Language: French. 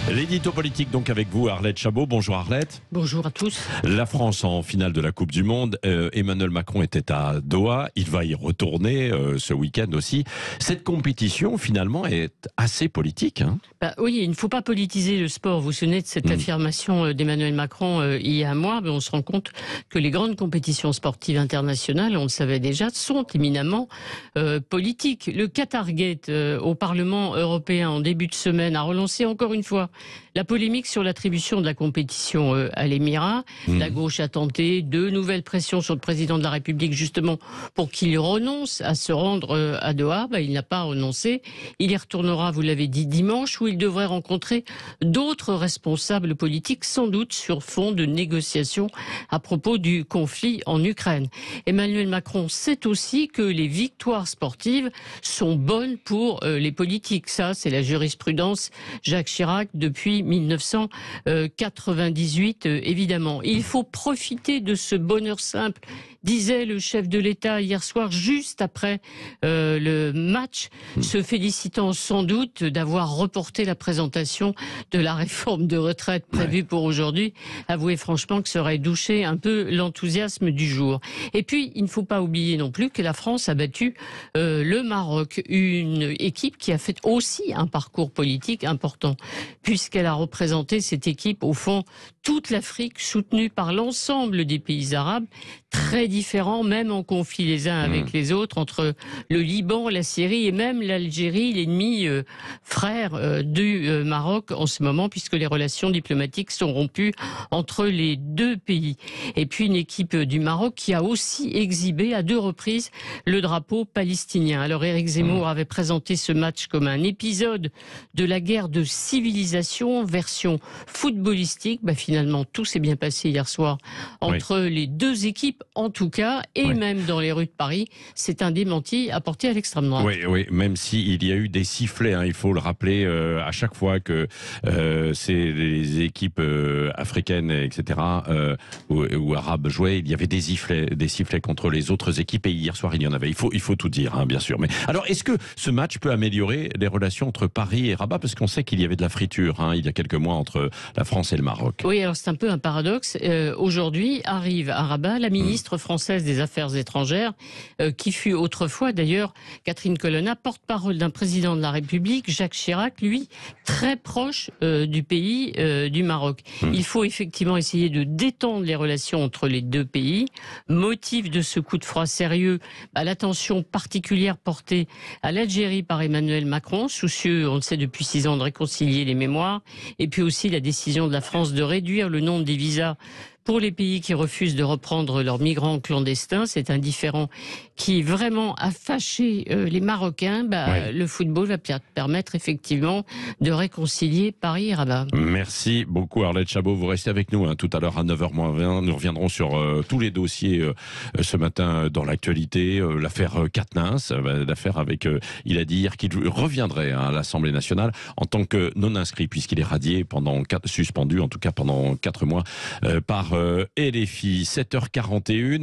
L'édito politique donc avec vous, Arlette Chabot. Bonjour Arlette. Bonjour à tous. La France en finale de la Coupe du Monde. Emmanuel Macron était à Doha. Il va y retourner ce week-end aussi. Cette compétition finalement est assez politique. Oui, il ne faut pas politiser le sport. Vous vous souvenez de cette affirmation d'Emmanuel Macron il y a un mois. On se rend compte que les grandes compétitions sportives internationales, on le savait déjà, sont éminemment politiques. Le Qatargate au Parlement européen en début de semaine a relancé encore une fois la polémique sur l'attribution de la compétition à l'Émirat. La gauche a tenté de nouvelles pressions sur le président de la République justement pour qu'il renonce à se rendre à Doha. Il n'a pas renoncé. Il y retournera, vous l'avez dit, dimanche, où il devrait rencontrer d'autres responsables politiques, sans doute sur fond de négociations à propos du conflit en Ukraine. Emmanuel Macron sait aussi que les victoires sportives sont bonnes pour les politiques. Ça, c'est la jurisprudence Jacques Chirac depuis 1998, évidemment. Il faut profiter de ce bonheur simple, disait le chef de l'État hier soir, juste après le match, se félicitant sans doute d'avoir reporté la présentation de la réforme de retraite prévue pour aujourd'hui. Avouez franchement que ça aurait douché un peu l'enthousiasme du jour. Et puis, il ne faut pas oublier non plus que la France a battu le Maroc, une équipe qui a fait aussi un parcours politique important, puisqu'elle a représenté cette équipe, au fond, toute l'Afrique, soutenue par l'ensemble des pays arabes, très différents, même en conflit les uns avec les autres, entre le Liban, la Syrie et même l'Algérie, l'ennemi frère du Maroc en ce moment, puisque les relations diplomatiques sont rompues entre les deux pays. Et puis une équipe du Maroc qui a aussi exhibé à 2 reprises le drapeau palestinien. Alors Éric Zemmour avait présenté ce match comme un épisode de la guerre de civilisation, version footballistique. Finalement, tout s'est bien passé hier soir entre les deux équipes, en tout cas, et même dans les rues de Paris. C'est un démenti apporté à l'extrême droite. Oui, même s'il y a eu des sifflets, il faut le rappeler, à chaque fois que c'est les équipes africaines, etc., ou arabes jouaient, il y avait des sifflets contre les autres équipes, et hier soir, il y en avait. Il faut tout dire, bien sûr. Mais alors, est-ce que ce match peut améliorer les relations entre Paris et Rabat? Parce qu'on sait qu'il y avait de la friture, il y a quelques mois, entre la France et le Maroc. Oui, alors c'est un peu un paradoxe. Aujourd'hui arrive à Rabat la ministre française des Affaires étrangères, qui fut autrefois d'ailleurs Catherine Colonna, porte-parole d'un président de la République, Jacques Chirac, lui, très proche du pays du Maroc. Il faut effectivement essayer de détendre les relations entre les deux pays. Motif de ce coup de froid sérieux, l'attention particulière portée à l'Algérie par Emmanuel Macron, soucieux, on le sait depuis 6 ans, de réconcilier les mémoires, et puis aussi la décision de la France de réduire le nombre des visas pour les pays qui refusent de reprendre leurs migrants clandestins. C'est un différend qui vraiment a fâché les Marocains. Le football va permettre effectivement de réconcilier Paris et Rabat. Merci beaucoup Arlette Chabot. Vous restez avec nous tout à l'heure à 9h20. Nous reviendrons sur tous les dossiers ce matin dans l'actualité. L'affaire Quatennens, l'affaire avec, il a dit hier qu'il reviendrait à l'Assemblée nationale en tant que non-inscrit, puisqu'il est radié suspendu en tout cas pendant 4 mois par LFI. 7h41.